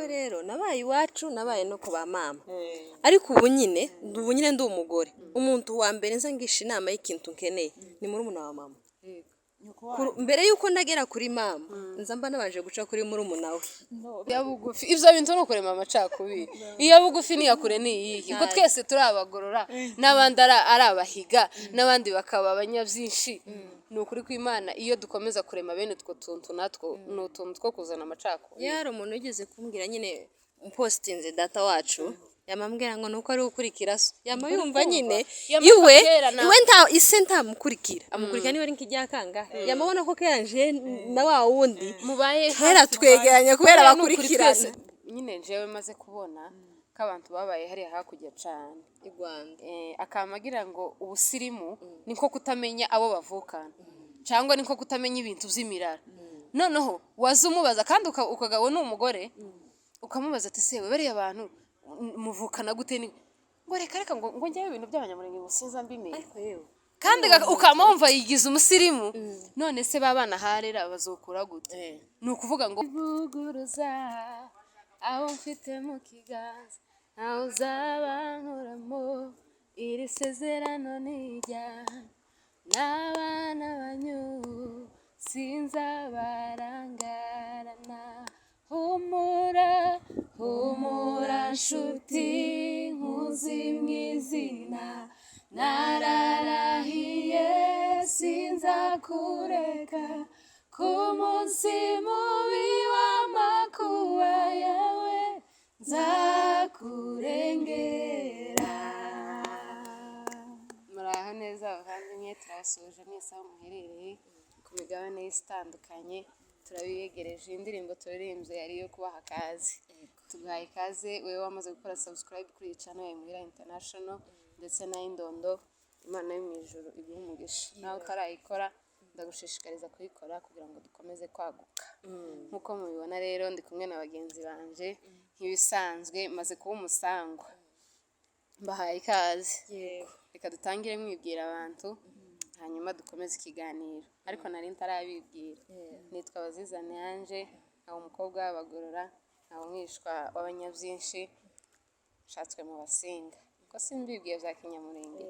jewe rero nabaye iwacu nabaye no ku ba mama ariko ubu nyine ndi umugore umuntu wa mbere nza ngisha inama y'ikintu nkeneye ni murumuna wa mama mbere yuko ndagera kuri mama nza mba nabanje guca kuri murumuna we ya bugufi ivyo bintu no kurema amacakubiri iya bugufi ni yakure ni iyi ko twese turi abagorora n'abandi ari abahiga n'abandi bakaba abanyavyinshi nukuri kw'Imana iyo dukomeza kurema bene utwo tuntu natwo n'utuntu two kuzana amacakubiri yari umuntu ugeze kumbwira nyine postinze data wacu yamambwira ngo nuko ari ukurikira so yama yumva nyine iwe nta ise ntamukurikira amukurikira niwe ari nkijya kanga yamabona ko kanje na wa wundi mubaye hera twegeranye kubera bakurikirana nyine jewe maze kubona ko abantu babaye hari hakujya cyane i Rwanda akamagira ngo ubusirimu niko kutamenya abo bavukana cyangwa niko kutamenya ibintu by'imirara noneho wazumubaza kandi ukagawe n'umugore ukamubaza ati sewe bari abantu muvukana gute ni ngo reka ngo njyewe ibintu by'abanyamurenge gusinza mbimenye kandi ukamumva yigize umusirimu none se babana harera bazokura gute ni ukuvuga ngo buguruza aho mfite mu kiganza aho uzabankuramo iri sezerano nijya n'abana banyu sinzabarangarana humura nshuti nkuzi mw'izina nararahiye sinzakureka ku munsi mubi w'amakuba yawe nzakurengera muraho neza abavandimwe turabasuje mwese aho muherereye ku migabane y'isi itandukanye turabiyegereje indirimbo turirimbye yari yo kubaha akazi tugaha ikaze wewe wamaze gukora subscribe kuri iyi channel ya Imuhira International ndetse na Indondo Imana yo mu ijuru iguhe umugisha nawe utarayikora ndagushishikariza kuyikora kugira ngo dukomeze kwaguka nkuko mubibona rero ndi kumwe na bagenzi banje nk'ibisanzwe maze kuba umusangwa mbahaye ikaze reka dutangire mwibwira abantu hanyuma dukomeze ikiganiro ariko nari ntarabibwira nitwa Bazizane Ange aho umukobwa w'abagorora aho mwishwa w'abanyavyinshi shatswe mu basinga ko simbibwiye bya kinyamurenge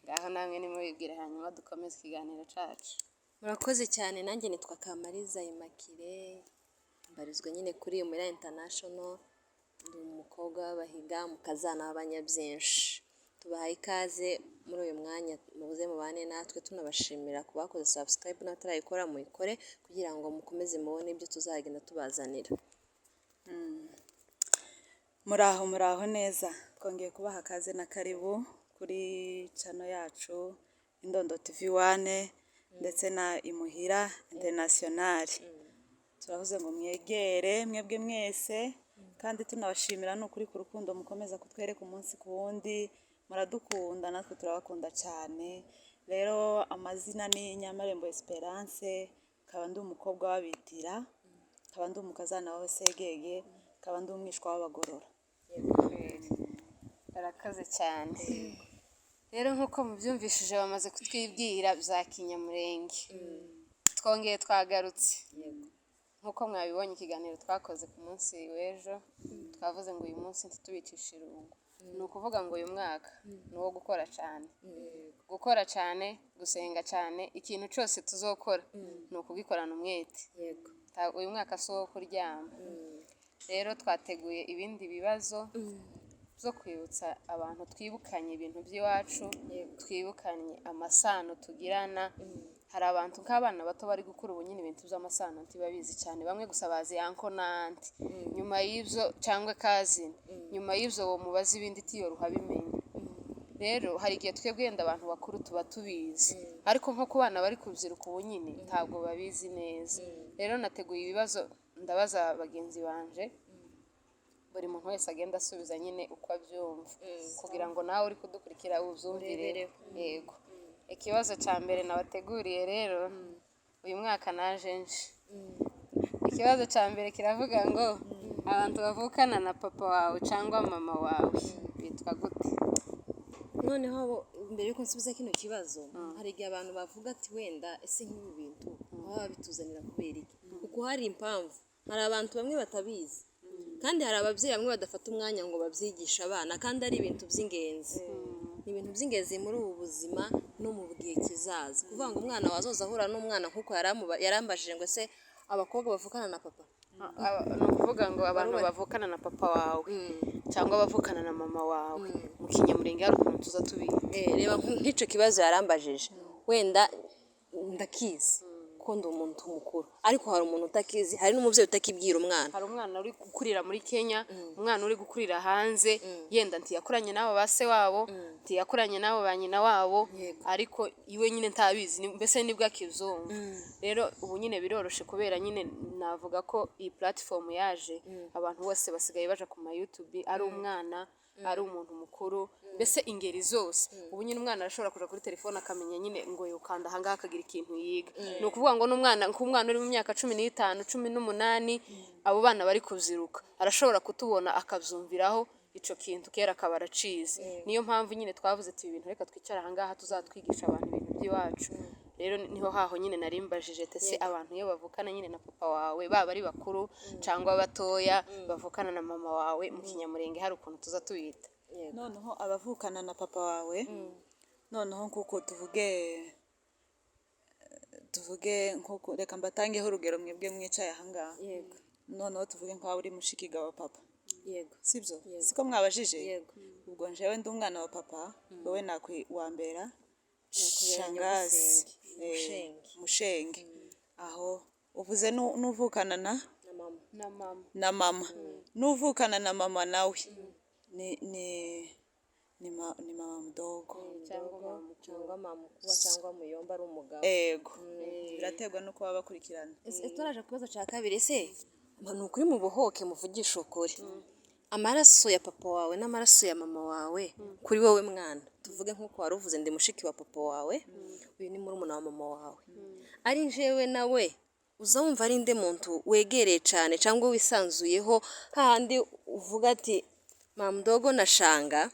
ngaho namwe nimubibwire hanyuma dukomeze ikiganiro cacu murakoze cyane nanjye nitwa Kamariza Immaculée mbarizwa nyine kuri Imuhira International ndi umukobwa w'abahiga mukazana w'abanyavyinshi tubahaye ikaze muri uyu mwanya mubuze mubane natwe tunabashimira ku bakoze subscribe n'abatarayikora muyikore kugira ngo mukomeze mubone ibyo tuzagenda tubazanira muraho neza twongeye kubaha akaze na karibu kuri channel yacu Indondo TV1 ndetse na Imuhira International turavuze ngo mwegere mwebwe mwese kandi tunabashimira n'ukuri ku rukundo mukomeza kutwereka umunsi ku wundi muradukunda natwe turabakunda cyane rero amazina ni Nyamarembo Esperance kaba ndi umukobwa w'abitira kaba ndi umukazana wa Segege kaba ndi umwishwa w'abagorora barakaze cyane rero nkuko mubyumvishije bamaze kutwibwira bya kinyamurenge twongeye twagarutse nkuko mwabibonye ikiganiro twakoze ku munsi w'ejo twavuze ngo uyu munsi ntitubicishe irungu ni ukuvuga ngo uyu mwaka ni uwo gukora cyane gusenga cyane ikintu cyose tuzokora ni ukugikorana umwete uyu mwaka si uwo kuryama rero twateguye ibindi bibazo byo kwibutsa abantu twibukanye ibintu by'iwacu twibukanye amasano tugirana hari abantu nk'abana bato bari gukura ubu nyine ibintu by'amasano ntibabizi cyane bamwe gusa bazi yanko nanti nyuma y'ibyo cyangwa kazini nyuma y'ibyo uwo mubazi ibindi tiyo ruhabimenya rero hari igihe twebwe yenda abantu bakuru tuba tubizi ariko nko ku bana bari kubyiruka ubu nyine ntabwo babizi neza rero nateguye ibibazo ndabaza bagenzi banje buri muntu wese agenda asubiza nyine uko abyumva kugira ngo nawe uri kudukurikira ubyumvire yego ikibazo cya mbere nabateguriye rero uyu mwaka naje nje ikibazo cya mbere kiravuga ngo abantu bavukana na papa wawe cyangwa mama wawe bitwa gute noneho mbere yuko nsubiza kino kibazo hari igihe abantu bavuga ati wenda ese nk'ibi bintu baba babituzanira kubera iki kuko hari impamvu hari abantu bamwe batabizi kandi hari ababyeyi bamwe badafata umwanya ngo babyigishe abana kandi ari ibintu by'ingenzi, ni ibintu by'ingenzi muri ubu buzima no mu gihe kizaza, kuvuga ngo umwana wazoza ahura n'umwana nk'uko yarambajije ngo ese abakobwa bavukana na papa, ni ukuvuga ngo abantu bavukana na papa wawe cyangwa bavukana na mama wawe mu kinyamurenge hari ukuntu tuza tubiga. reba nk'icyo kibazo yarambajije wenda ndakizi ko ndi umuntu mukuru, ariko hari umuntu utakizi, hari n'umubyeyi utakibwira umwana. Hari umwana uri gukurira muri Kenya, umwana uri gukurira hanze, yenda ntiyakuranye n'abo ba se wabo, ntiyakuranye n'abo ba nyina wabo, ariko iwe nyine ntabizi, mbese nibwo akizumva. Rero ubu nyine biroroshe kubera nyine navuga ko iyi platform yaje, abantu bose basigaye baja ku ma YouTube, ari umwana ari umuntu mukuru, mbese ingeri zose. Ubu nyine umwana arashobora kuja kuri telefone akamenya nyine ngo yukanda ahangaha akagira ikintu yiga. Ni ukuvuga ngo nk'umwana uri mu myaka 15, 18, abo bana bari kuziruka arashobora kutubona akabyumviraho ico kintu kera akaba aracize. Niyo mpamvu nyine twavuze ati ibintu reka twicara ahangaha tuzatwigisha abantu ibintu by'iwacu. Rero niho haho nyine narimbajije tese abantu iyo bavukana nyine na papa wawe baba ari bakuru cyangwa batoya bavukana na mama wawe mu kinyamurenge hari ukuntu tuza tubita. Noneho abavukana na papa wawe, noneho nkuko tuvuge nkuko reka mbatangeho urugero mwebwe mwicaye ahangaha. Noneho tuvuge nk'aho uri mushikiga wa papa, sibyo? Siko mwabajije? Ubwo njewe ndi umwana wa papa, wowe wambera shangazi, mushenge. Aho uvuze n'uvukana na mama, n'uvukana na mama nawe ni mama mdogo cyangwa mama kuba cyangwa muyomba ari umugabo. Ego, biraterwa nuko baba bakurikirana. Turaje kubazo cya kabiri, se ni ukuri mu buhoke muvugisha ukuri, amaraso ya papa wawe n'amaraso ya mama wawe kuri wowe mwana, tuvuge nk'uko wari uvuze ndi mushiki wa papa wawe, uyu ni murumuna wa mama wawe, ari njyewe nawe uza wumva ari inde muntu wegereye cyane cyangwa wisanzuyeho, hahandi uvuga ati mama mdogo na shanga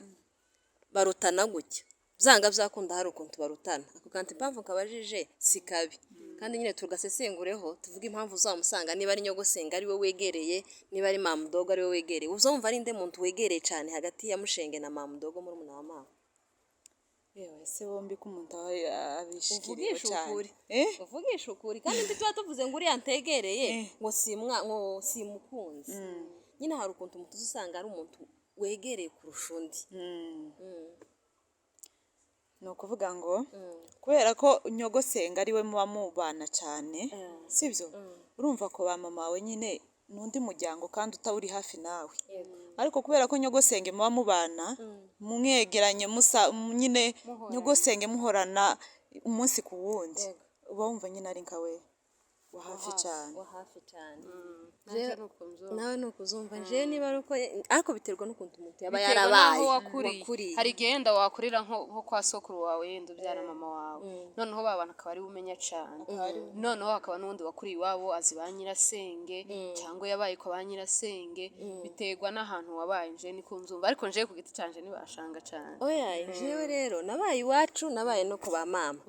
barutana gutya, byanga byakunda hari ukuntu barutana. Ako kantu impamvu kabajije si kabi, kandi nyine tugasesengureho tuvuge impamvu uzamusanga, niba ari nyogosenga ari we wegereye, niba ari mama mdogo ari we wegereye, uza wumva ari inde muntu wegereye cyane hagati ya mushenge na mama mdogo murumuna wa mama. Yewe se bombi ko umuntu abishikiriye cyane. Uvugisha ukuri kandi tuba tuvuze ngo uriya ntegereye ngo simukunzi. Nyine hari ukuntu umuntu usanga ari umuntu wegereye kurusha undi. Ni ukuvuga ngo kubera ko nyogosenga ari we muba mubana cyane, sibyo? Urumva ko ba mama wawe nyine n'undi muryango kandi utawuri hafi nawe, ariko kubera ko nyogosenge muba mubana mwegeranye, nyine nyogosenge muhorana umunsi ku wundi, uba wumva nyine ari nka we wa hafi cyane. Nawe ni ukuzumva njewe niba ari uko, ariko biterwa n'ukuntu umuntu yaba yarabaye wakuriye. Hari igihe wenda wakurira nko kwa sokuru wawe yenda ubyara mama wawe, noneho babana akaba ari umenya cyane, noneho hakaba n'undi wakuriye iwabo azi ba nyirasenge cyangwa yabaye ko ba nyirasenge, biterwa n'ahantu wabaye. Njewe niko nzumva, ariko njewe ku giti cyanje nibashanga cyane. Oya njewe rero nabaye iwacu, nabaye no ku ba mama,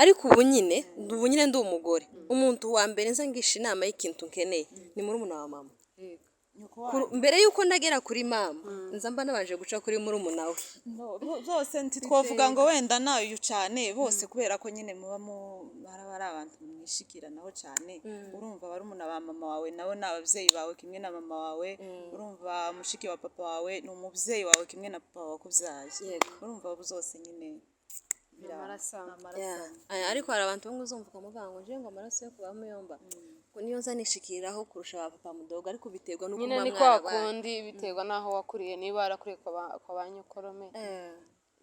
ariko ubu nyine ndi umugore, umuntu wa mbere nza ngisha inama y'ikintu nkeneye ni murumuna wa mama. Mbere yuko ndagera kuri mama nza mba nabanje guca kuri murumuna we. Zose ntitwavuga ngo wenda nayo cyane bose, kubera ko nyine muba ari abantu mwishikiranaho cyane. Urumva barumuna ba mama wawe nabo ni ababyeyi bawe kimwe na mama wawe, urumva mushiki wa papa wawe ni umubyeyi wawe kimwe na papa wawe kubyaye. Urumva abo zose nyine ariko hari abantu bamwe uzumva ukamuvuga ngo nje ngo amaraso yo kuba muyomba niyo nza nishikiraho kurusha ba papa mudogo, ariko biterwa n'uko nyine ni kwa kundi biterwa n'aho wakuriye. Niba warakuriye kwa ba nyokorome,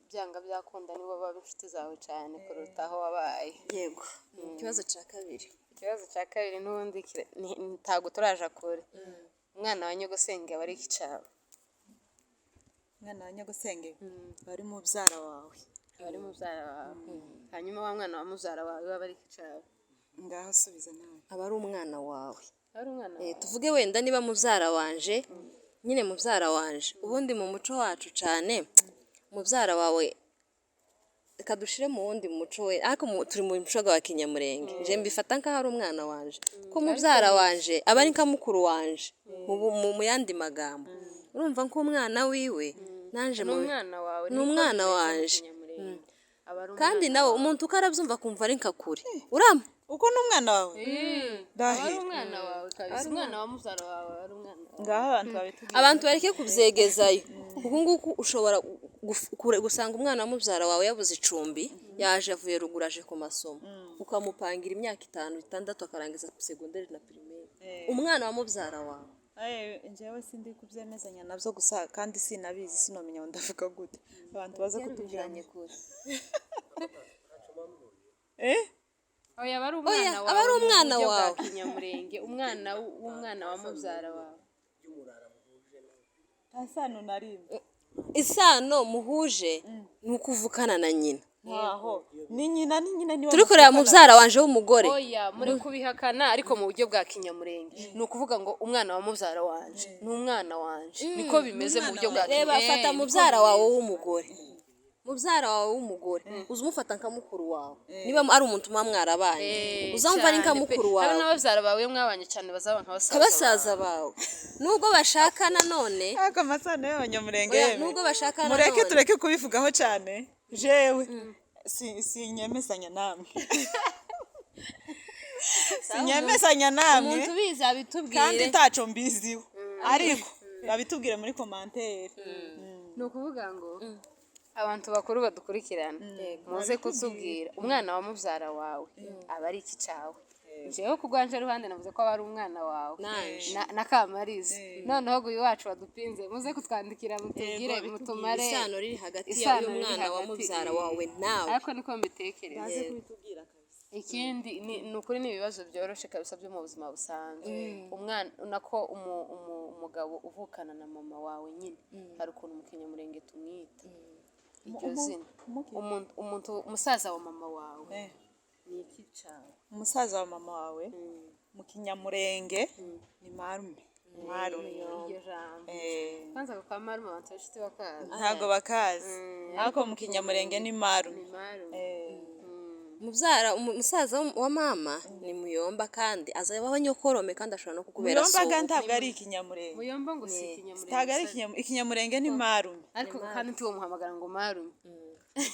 byanga byakunda nibo baba inshuti zawe cyane kuruta aho wabaye. Yego. Ikibazo cya kabiri n'ubundi ntago turaja kure. Umwana wa nyogosenge aba ari ikicabo. Umwana wa nyogosenge bari mu byara wawe, hanyuma wa mwana wa mubyara wawe baba ari ikicabo. Ngaho subiza nawe. Aba ari umwana wawe. Tuvuge wenda niba mubyara wanje, nyine mubyara wanje, ubundi mu muco wacu cyane mubyara wawe reka dushire mu wundi muco we ariko turi mu muco wa kinyamurenge je mbifata nk'aho ari umwana wanje ko mubyara wanje aba ari nka mukuru wanje mu yandi magambo urumva nk'umwana wiwe nanje ni umwana wawe ni umwana wanje kandi umwana nawe umuntu ukarabyumva kumva ari nka kure urama uko ni umwana wawe ari umwana wawe kabisa umwana wa mubyara wawe ari umwana wawe ngaho abantu babitubwira abantu bareke kubyegezayo kuko nguku ushobora gusanga umwana wa mubyara wawe yabuze icumbi yaje avuye ruguru aje ku masomo ukamupangira imyaka 5 6 akarangiza segonderi na primaire umwana wa mubyara wawe njyewe sindi kubyemezanya nabyo gusa kandi sinabizi sinomenya ngo ndavuga gute abantu baza kutubwiranye kure oya aba ari umwana wawe kinyamurenge umwana w'umwana wa mubyara wawe ntasano narimwe isano muhuje ni ukuvukana na nyina ntaho ni nyina niwe turi kureba mubyara wanje w'umugore oya muri kubihakana ariko mu buryo bwa kinyamurenge ni ukuvuga ngo umwana wa mubyara wanje ni umwana wanje niko bimeze mu buryo bwa reba fata mubyara wawe w'umugore mubyara wawe w'umugore uza umufata nka mukuru wawe niba ari umuntu muba mwarabanye uzamva ari nka mukuru wawe hari n'ababyara bawe mwabanye cyane bazaba nk'abasaza bawe nubwo bashakana none aka masano y'abanyamurenge nubwo bashakana none mureke tureke kubivugaho cyane jewe sinyemezanya namwe sinyemezanya namwe umuntu ubizi abitubwire kandi ntaco mbiziho ariko babitubwire muri commentaire ni ukuvuga ngo abantu bakuru badukurikirana muze kutubwira umwana wa mubyara wawe aba ari iki cyawe jewe kugwanje ruhande navuze ko aba ari umwana wawe na Kamariza noneho uyu wacu wadupinze muze kutwandikira mutubwire mutumare isano riri hagati y'umwana wa mubyara wawe nawe ariko niko mbitekereza ikindi ni ukuri ni ibibazo byoroshe kabisa byo mu buzima busanzwe umwana nako umugabo uvukana na mama wawe nyine hari ukuntu mu kinyamurenge tumwita iryo zina umuntu umusaza wa mama wawe ni iki cyawe umusaza wa mama wawe mu kinyamurenge ni marume iryo jambo kwanza ko kwa marume abantu bashite bakazi ntago bakazi ariko mu kinyamurenge ni marume mubyara umusaza wa mama ni muyomba kandi azabaho nyokorome kandi ashobora no kukubera so muyomba ntabwo ari ikinyamurenge muyomba ngo si ikinyamurenge ntabwo ari ikinyamurenge ni marume ariko kandi tuwo muhamagara ngo marume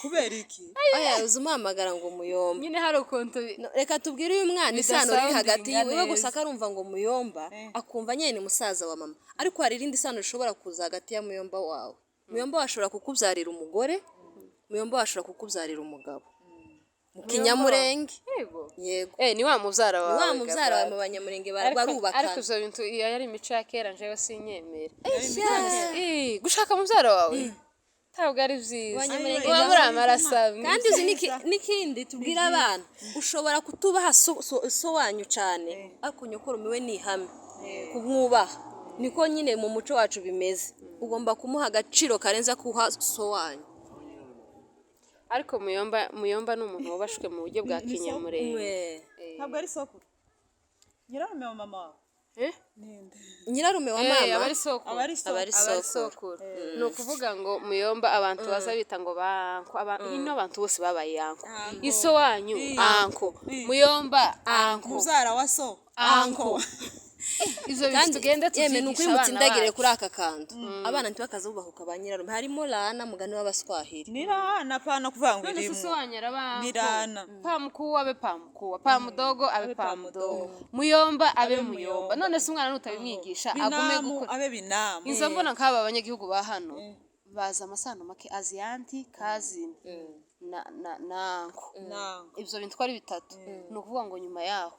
kubera iki oya uzumpamagara ngo muyomba nyine hari ukuntu reka tubwire uyu mwana isano riri hagati yiwe gusa akarumva ngo muyomba akumva nyene ni musaza wa mama ariko hari irindi sano rishobora kuza hagati ya muyomba wawe muyomba washobora kukubyarira umugore muyomba washobora kukubyarira umugabo mu kinyamurenge yego ni wa mubyara wawe wa mubyara wawe mu banyamurenge barubakana ariko izo bintu yari imico ya kera njewe sinyemera gushaka mubyara wawe ntabwo ari byiza uba muri amaraso kandi uzi n'ikindi tubwira abana ushobora kutubaha so wanyu cyane ariko nyokuru we ni ihame kumwubaha niko nyine mu muco wacu bimeze ugomba kumuha agaciro karenze kuha so wanyu ariko muyomba ni umuntu wubashwe mu buryo bwa kinyamurenge ntabwo ari soko nyirarume wa mama wawe nyirarume wa mama aba ari sokuru ni ukuvuga ngo muyomba abantu baza bita ngo banko ino abantu bose babaye anko iso wanyu anko muyomba anko mubyara wa so anko izo bintu tugenda tuzigisha abana mutsindagire kuri aka kantu abana ntibakazubahuka ba nyirarume harimo lana mugani w'abaswahili ni lana pana kuvuga ngo irimo so wanyara ni lana pamukuwa abe pamukuwa pamudogo abe pamudogo muyomba abe muyomba none se umwana nutabimwigisha agume gukora abe binamu izo mbona nk'aba abanyagihugu ba hano baza amasano make aziyanti kazini nanko ibyo bintu ari bitatu ni ukuvuga ngo nyuma yaho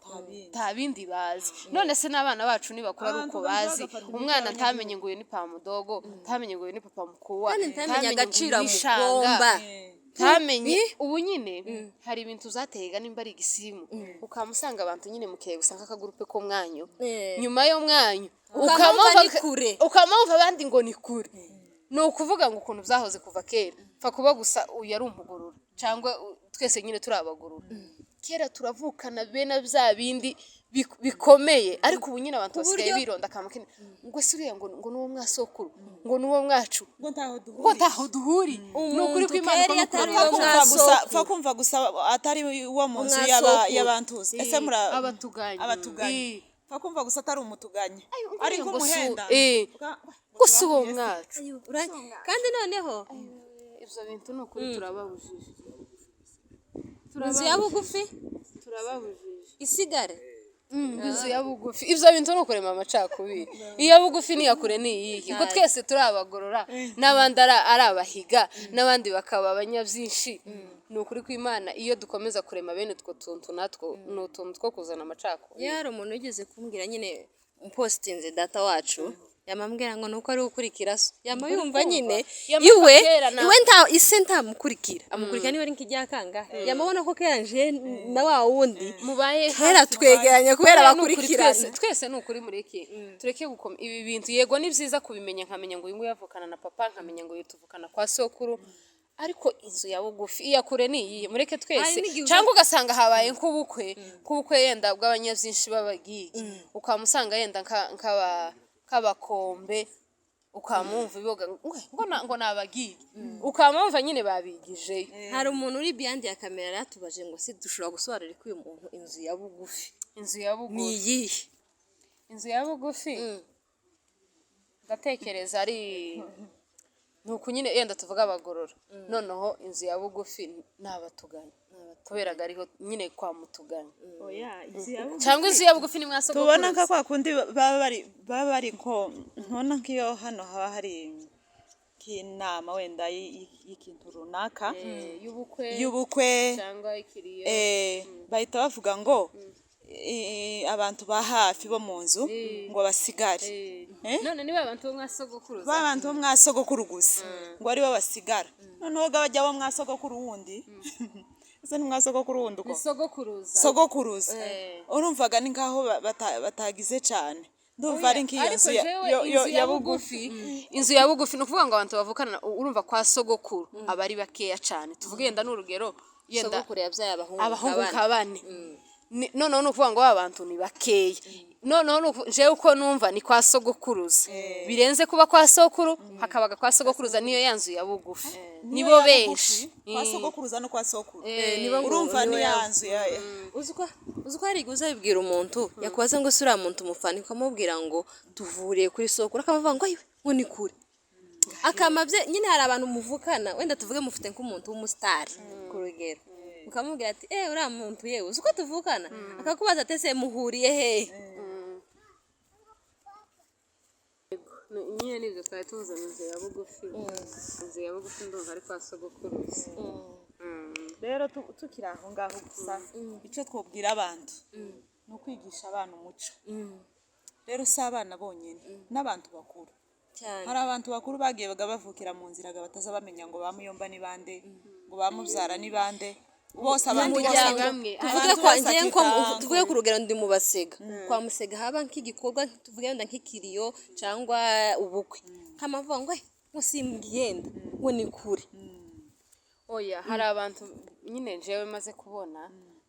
nta bindi bazi none se n'abana bacu nibakura ari uko bazi umwana ntamenye ngo uyu ni pamudogo ntamenye ngo uyu ni papa mukuwa ntamenye agaciro mugomba ntamenye ubu nyine hari ibintu uzatega nimba ari igisimu ukamusanga abantu nyine mukeye gusa nk'akagurupe k'umwanyu nyuma y'umwanyu ukamumva abandi ngo ni kure ni ukuvuga ngo ukuntu byahoze kuva kera pfa kuba gusa uyu ari umugurura cyangwa twese nyine turi abagurura kera turavukana bene bya bindi bikomeye ariko ubu nyine abantu basigaye bironda akamukene ngo se uriya ngo nuwo mwasokuru ngo nuwo mwacu ngo ntaho duhuri ni ukuri kw'Imana fa kumva gusa atari wo mu nzu y'abantuzi ese muri abatuganye fa kumva gusa atari umutuganye ariko umuhenda gusa uwo mwacu kandi noneho ibyo bintu ni ukuri turababujije inzu ya bugufi turababujije isigare inzu ya bugufi ibyo bintu ni ukurema amacakubiri iya bugufi niyakure niyihe ko twese turi abagorora n'abandi ari abahiga n'abandi bakaba abanyabyinshi ni ukuri kw'Imana iyo dukomeza kurema bene utwo tuntu natwo ni utuntu two kuzana amacakubiri hari umuntu wigeze kumbwira nyine postinze data wacu yamambwira ngo nuko ari ukurikira so yama yumva nyine iwe ise ntamukurikira amukurikira niba ari nk'ijya kangahe yamabona ko kera nje na wa wundi mubaye kera twegeranye kubera bakurikirana twese ni ukuri mureke tureke gukoma ibi bintu yego ni byiza kubimenya nkamenya ngo uyu nguyu yavukana na papa nkamenya ngo yituvukana kwa sokuru ariko inzu ya bugufi iyakure niyihe mureke twese cyangwa ugasanga habaye nk'ubukwe yenda bw'abanyabyinshi b'abagigi ukamusanga yenda nk'abakombe ukamumva ibiboga ngo nabagigi ukamumva nyine babigije hari umuntu uri behind ya kamera yatubaje ngo si dushobora gusobanurira ko uyu muntu inzu ya bugufi ni iyihe inzu ya bugufi ndatekereza ari nuko nyine yenda tuvuga abagorora noneho inzu ya bugufi n'abatuganye kubera ariho nyine kwa mutuganye cyangwa inzu ya bugufi ni mwasoko tubona nka kwa kundi baba bari nkona nk'iyo hano haba hari nk'inama wenda y'ikintu runaka y'ubukwe cyangwa ikiriyo bahita bavuga ngo abantu ba hafi bo mu nzu ngo basigare none niba abantu bo mwasogokuruza abantu bo mwasogokuru gusa ngo ari bo basigara noneho bajya bo mwasogokuru wundi ese ni mwasogokuru wundi uko sogokuruza urumvaga ni nkaho batagize cyane ndumva ari nk'iyo ya bugufi inzu ya bugufi ni ukuvuga ngo abantu bavukana urumva kwa sogokuru aba ari bakeya cyane tuvuge yenda n'urugero yenda sogokuru yabyaye abahungu kabane noneho ni ukuvuga ngo abantu ni bakeya noneho jewe uko numva ni kwa sogokuruza birenze kuba kwa sokuru hakabaga kwa sogokuruza niyo yanzu ya bugufi nibo benshi kwa sogokuruza no kwa sokuru urumva ni yanzu uzuko hari guza bibwira umuntu yakwaza ngo sura muntu mufani ukamubwira ngo tuvuriye kuri sokuru akamuvuga ngo ngo ni kure akamabye nyine hari abantu muvukana wenda tuvuge mufite nk'umuntu w'umustar ku rugero ukamubwira ati uriya muntu yewe uzuko tuvukana akakubaza ati ese muhuriye hehe nyine nibyo twari tuzana inzu ya bugufi inzu ya bugufi ndumva ari kwa sogokuruza rero tukiri aho ngaho gusa icyo twabwira abantu ni ukwigisha abana umuco rero si abana bonyine n'abantu bakuru hari abantu bakuru bagiye bavukira mu nzira bataza bamenya ngo bamuyomba ni bande ngo bamubyara ni bande bose abantu tuvuge kwa ngiye nko tuvuge ku rugero ndi mu Basega kwa Musega haba nk'igikorwa tuvuge wenda nk'ikiriyo cyangwa ubukwe kamavuga ngo musimbiyenda ngo ni kure oya hari abantu nyine jewe maze kubona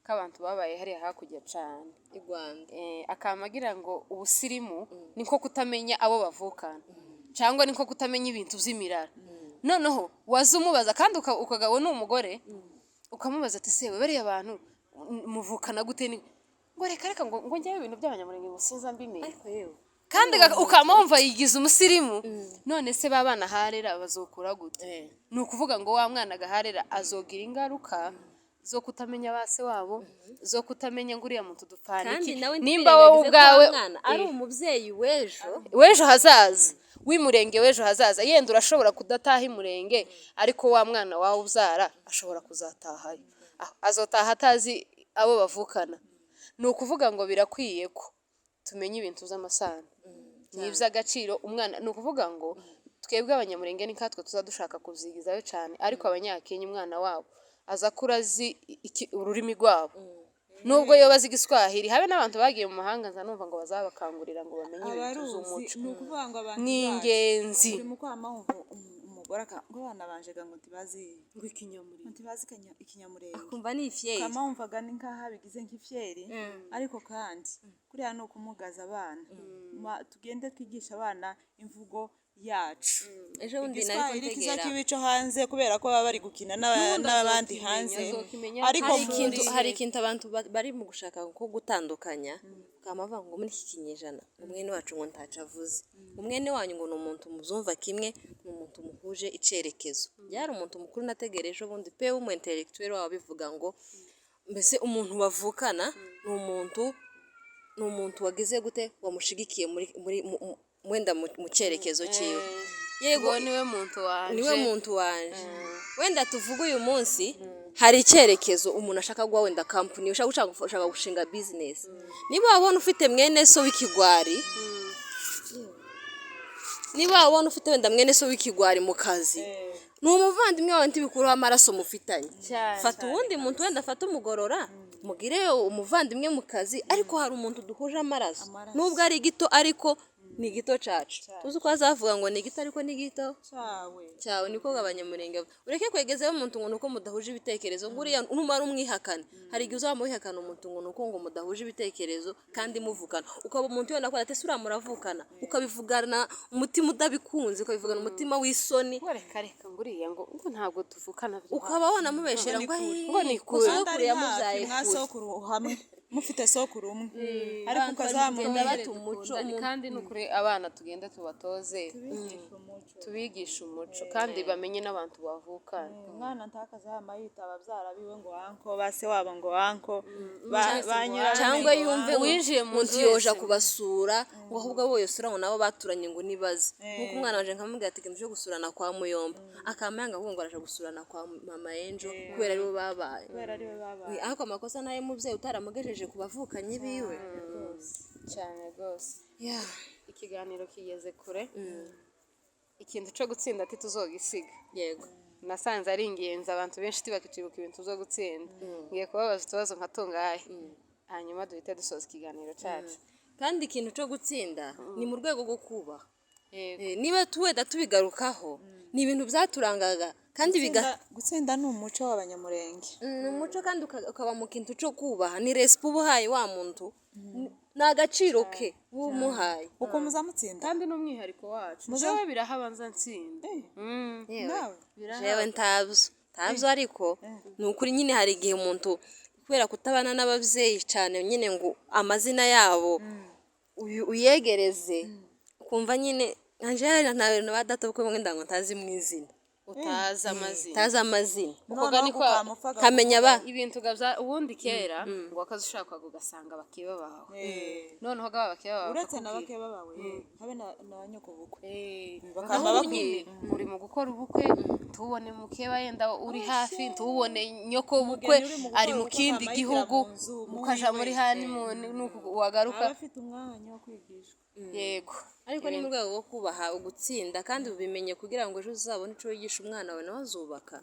ko abantu babaye hariya hakurya cyane i Rwanda akamagira ngo ubusirimu niko kutamenya abo bavukana cyangwa niko kutamenya ibintu by'imirara noneho wazumubaza kandi ukagabo n'umugore ukamubaza ati sewe bariya abantu muvukana gute ni ngo reka ngo njyewe ibintu by'abanyamurenge gusinza mbimenye kandi ukamumva yigize umusirimu none se babana harera bazokura gute ni ukuvuga ngo wa mwana gaharera azogira ingaruka zo kutamenya base wabo zo kutamenya ngo uriya muntu dupfaniki nimba wowe ubwawe ari umubyeyi w'ejo hazaza w'imurenge w'ejo hazaza yenda urashobora kudataha imurenge ariko wa mwana wawe ubyara ashobora kuzatahayo azotaha atazi abo bavukana ni ukuvuga ngo birakwiye ko tumenye ibintu by'amasano ni iby'agaciro umwana ni ukuvuga ngo twebwe abanyamurenge ni katwe tuzadushaka kubyigizayo cyane ariko abanyakenya umwana wabo aza kurazi ururimi rwabo nubwo yo bazi igiswahili habe n'abantu bagiye mu mahanga nza numva ngo bazabakangurira ngo bamenye ibintu by'umuco ni ukuvuga ngo abantu ni ingenzi umugore ngo abana banje ngo ntibazi ngo ikinyamurenge ntibazi ikinyamurenge akumva ni ifyeri kama wumvaga ni nkaho bigize nk'ifyeri ariko kandi kuriya ni ukumugaza abana tugende twigisha abana imvugo yacu ejo bundi nari igiswahili kiza kuntegera kibico hanze kubera ko baba bari gukina n'abandi hanze ariko hari ikintu abantu bari mu gushaka nko gutandukanya ukamavuga ngo muri iki kinyejana umwene wacu ngo ntaco avuze umwene wanyu ngo ni umuntu muzumva kimwe ni umuntu muhuje icerekezo yari umuntu mukuru nategereje ubundi pe w'umu intellectuel wabo bivuga ngo mbese umuntu bavukana ni umuntu wagize gute wamushigikiye muri mwenda mu cyerekezo ciwe yego niwe muntu wanje wenda tuvuga uyu munsi hari icyerekezo umuntu ashaka guha wenda company ushaka gushinga business niba wabona ufite mwene so w'ikigwari wenda mwene so w'ikigwari mu kazi ni umuvandimwe wawe ntibikuraho amaraso mufitanye fata uwundi muntu wenda afata umugorora mugire umuvandimwe mu kazi ariko hari umuntu duhuje amaraso nubwo ari gito ariko ni gito cacu tuzi ko azavuga ngo ni gito ariko ni gito cyawe niko abanyamurenge ureke kwegezeho umuntu ngo nuko mudahuje ibitekerezo ngo uriya numara umwihakana hari igihe uzaba muhihakana umuntu ngo nuko ngo mudahuje ibitekerezo kandi muvukana ukaba umuntu yona ko ate sura muravukana ukabivugana umutima udabikunze ukabivugana umutima w'isoni reka nguriya ngo ntabwo tuvukana ukaba wona mubeshera ngo ni kure yamuzaye mwasokuru hamwe mufite sokuru umwe ariko ukazamugenda batumuco kandi nukuri abana tugenda tubatoze tubigisha umuco kandi bamenye n'abantu bavukana umwana ntakazama yita ababyara biwe ngo anko base wabo ngo anko cyangwa yumve winjiye mu nzu yoja kubasura ngo ahubwo abo yosura ngo nabo baturanye ngo nibaze nkuko umwana wanje nkamubwira ati kintu cyo gusurana kwa Muyomba akamanga ahubwo ngo araje gusurana kwa Mama Angel kubera aribo babaye ariko amakosa naye muvyeyi utaramugejeje kubavukanye biwe cyane rwose ikiganiro kigeze kure ikintu cyo gutsinda ati tuzogisiga yego nasanze ari ingenzi abantu benshi tibakicibuka ibintu zo gutsinda ngiye kubabaza utubazo nka tungahe hanyuma duhite dusoza ikiganiro cyacu kandi ikintu cyo gutsinda ni mu rwego rwo kubaha niba tuweda tubigarukaho ni ibintu byaturangaga kandi gutsinda ni umuco w'abanyamurenge ni umuco kandi ukaba mu kintu cyo kubaha ni resipo ubuhaye wa muntu ni agaciro ke wumuhaye uko muzamutsinda kandi n'umwihariko wacu jewe birahabanza ntsinda jewe ntabyo ariko ni ukuri nyine hari igihe umuntu kubera kutabana n'ababyeyi cyane nyine ngo amazina yabo uyegereze ukumva nyine nanje nawe na data bwo mwenda ngo ntazi mu izina utazi amazina ukoga niko kamenya ba ibintu gavya ubundi kera ngo akazi ushaka gugasanga bakiba bawe noneho gaba bakiba bawe uretse nabakiba bawe habe na banyoko bukwe bakama bakwiye muri mu gukora ubukwe tubone mukeba yenda uri hafi tubone nyoko bukwe ari mu kindi gihugu ukaja muri hani nuko wagaruka abafite umwanya wo kwigishwa yego ariko ni mu rwego rwo kubaha ugutsinda kandi ubimenye kugira ngo ejo uzabone ico yigisha umwana wawe nawe azubaka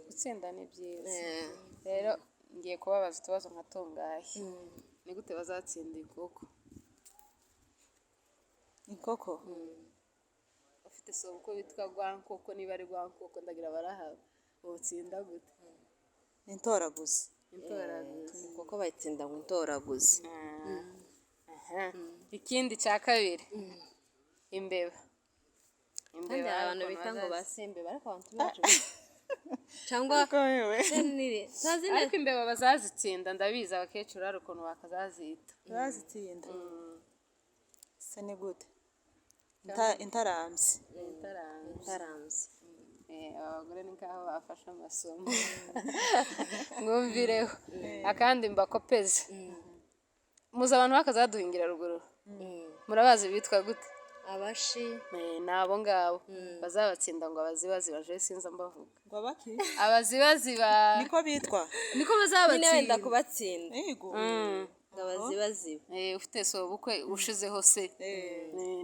gutsinda ni byiza rero ngiye kubabaza utubazo nka tungahe ni gute bazatsinda inkoko ufite uko bitwa gwankoko niba ari gwankoko ndagira barahaba ubutsinda gute intoraguzi kuko bayitsinda ngo intoraguzi ikindi cya kabiri imbeba kandi abantu bita ngo basembe bariko abantu bacu cyangwa ariko imbeba bazazitsinda ndabizi abakecuru ari ukuntu bakazazita bazitsinda se ni gute intaramzi abagore ni nkaho bafashe amasomo mwumvireho akandi mbakopeze muzi abantu bakazaduhingira ruguru murabazi bitwa gute abashi nabo ngabo bazabatsinda ngo abazibazi baje sinza mbavuga ngo abaki abazibazi niko bitwa niko bazabatsinda nyine wenda kubatsinda yego abazibazi ufite so bukwe ushizeho se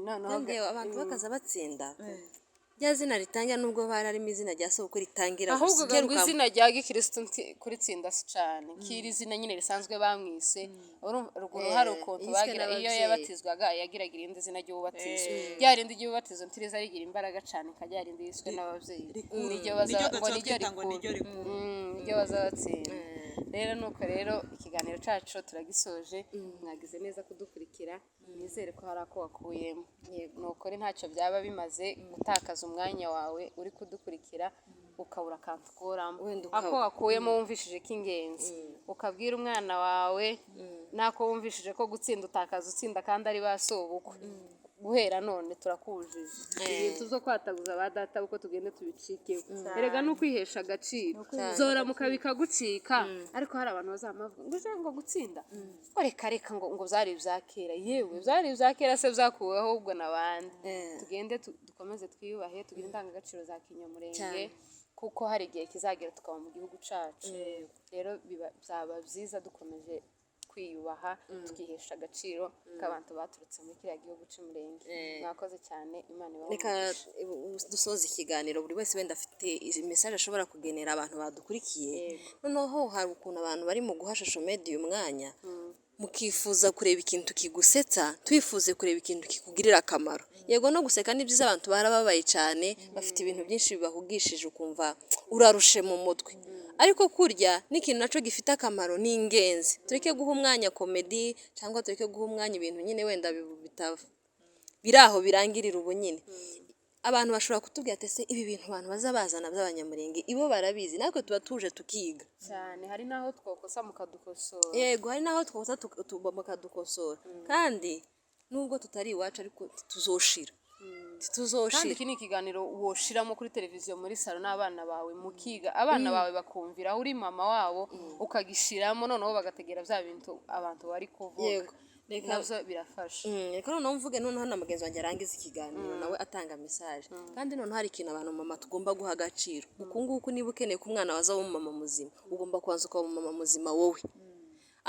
noneho abantu bakaza batsinda rya zina ritangira nubwo harimo izina rya soko ritangira ahubwo gusa ngo izina rya gikristo kuri tsinda si cyane kiri izina nyine risanzwe bamwise ruguru hari ukuntu bagira iyo yabatizwaga yagiraga irindi zina ry'ububatizo rya rindi ry'ububatizo ntiriza rigira imbaraga cyane kajya rindi yiswe n'ababyeyi niryo bazabatsinda rero nuko rero ikiganiro cyacu turagisoje mwagize neza kudukurikira nizere ko hari ako wakuyemo nuko ntacyo byaba bimaze gutakaza umwanya wawe uri kudukurikira ukabura akantu ukuramo ako wakuyemo wumvishije ko ingenzi ukabwira umwana wawe nako wumvishije ko gutsinda utakaza utsinda kandi ari basobukwe guhera none turakujije ibintu zo kwataguza ba data uko tugende tubicikeho erega no kwihesha agaciro zora mukabika gucika ariko hari abantu bazamavuga ngo gutsinda reka ngo byari ibyakera yewe byari ibyakera se byakuweho ahubwo nabandi tugende dukomeze twiyubahe tugire indangagaciro za kinyamurenge kuko hari igihe kizagera tukaba mu gihugu cyacu rero byaba byiza dukomeje kwiyubaha tukihesha agaciro k'abantu baturutse muri kiriya gihugu cy'umurenge mwakoze cyane imana reka dusoza ikiganiro buri wese wenda afite message ashobora kugenera abantu badukurikiye noneho hari ukuntu abantu bari mu guha social media umwanya mukifuza kureba ikintu kigusetsa twifuze kureba ikintu kikugirira akamaro yego no guseka ni byiza abantu barababaye cyane bafite ibintu byinshi bibahugishije ukumva urarushe mu mutwe ariko kurya n'ikintu naco gifite akamaro ni ingenzi tureke guha umwanya comedy cyangwa tureke guha umwanya ibintu nyine wenda bitava biraho birangirira ubu nyine abantu bashobora kutubwira ati se ibi bintu abantu bazabazana by'abanyamurenge ibo barabizi natwe tuba tuje tukiga cyane hari naho twokosa mukadukosora yego hari naho twokosa mukadukosora kandi nubwo tutari iwacu ariko tuzoshira kandi iki ni ikiganiro woshiramo kuri televiziyo muri salo n'abana bawe mukiga abana bawe bakumvira uri mama wabo ukagishiramo noneho bagategera bya bintu abantu bari kuvuga nabyo birafasha reka noneho mvuge noneho na mugenzi wanjye arangiza ikiganiro nawe atanga message kandi noneho hari ikintu abantu mama tugomba guha agaciro nguku niba ukeneye ko umwana waza w'umumama muzima ugomba kubanza ukaba umumama muzima wowe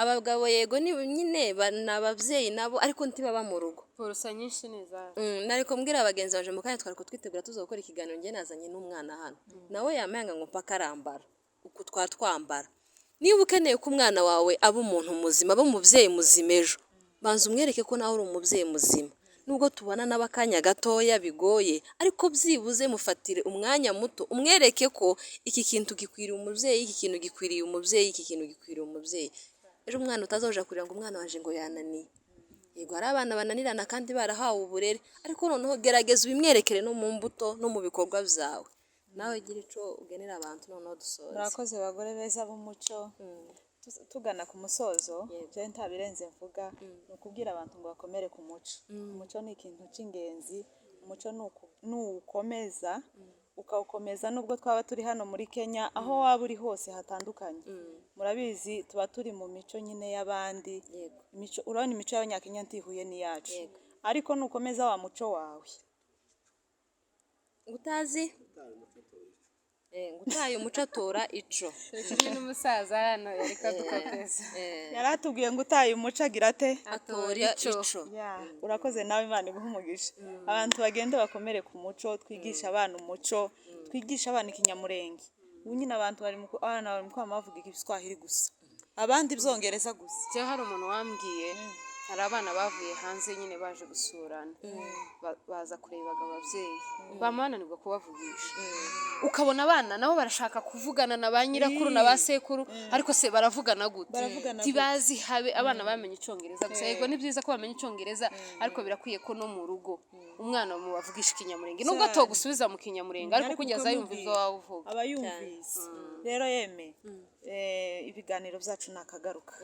abagabo yego nyine n'ababyeyi nabo ariko ntibaba mu rugo porosa nyinshi neza nariko mbwira abagenzi baje mu kanya twari kutwitegura tuza gukora ikiganiro nge nazanye n'umwana hano nawe yamanga ngo mpaka arambara uko twatwambara niba ukeneye ko umwana wawe aba umuntu muzima aba umubyeyi muzima ejo banza umwereke ko nawe uri umubyeyi muzima nubwo tubona n'abakanya gatoya bigoye ariko byibuze mufatire umwanya muto umwereke ko iki kintu gikwiriye umubyeyi iki kintu gikwiriye umubyeyi iki kintu gikwiriye umubyeyi ejo umwana utazoja kurira ngo umwana waje ngo yananiye yego hari abana bananirana kandi barahawe uburere ariko noneho gerageza ubimwerekere no mu mbuto no mu bikorwa byawe nawe gira ico ugenera abantu noneho dusoze murakoze bagore beza b'umuco tugana ku musozo je ntabirenze mvuga ni ukubwira abantu ngo bakomere ku muco umuco ni ikintu cy'ingenzi umuco nuwukomeza ukawukomeza nubwo twaba turi hano muri Kenya aho waba uri hose hatandukanye murabizi tuba turi mu mico nyine y'abandi imico urabona imico y'abanyakenya ntihuye n'iyacu ariko nukomeza wa muco wawe utazi ngutaye umuco atora ico turi n'umusaza hano yariko dukopeza yaratubwiye ngo utaye umuco agira ate atora ico urakoze nawe Imana iguha umugisha abantu bagende bakomere ku muco twigisha abana umuco twigisha abana ikinyamurenge ubu nyine abantu bari mu kwama bavuga igiswahili gusa abandi byongereza gusa je hari umuntu wambwiye hari abana bavuye hanze nyine baje gusurana baza kureba ababyeyi bamananirwa kubavugisha ukabona abana nabo barashaka kuvugana na ba nyirakuru na ba sekuru ariko se baravugana gute tibazi habe abana bamenye icyongereza gusa yego ni byiza ko bamenye icyongereza ariko birakwiye ko no mu rugo umwana mu bavugisha ikinyamurenge nubwo togusubiza mu kinyamurenge ariko kugeza yumva ibyo wavuga aba yumvise rero yeme ibiganiro byacu nakagaruka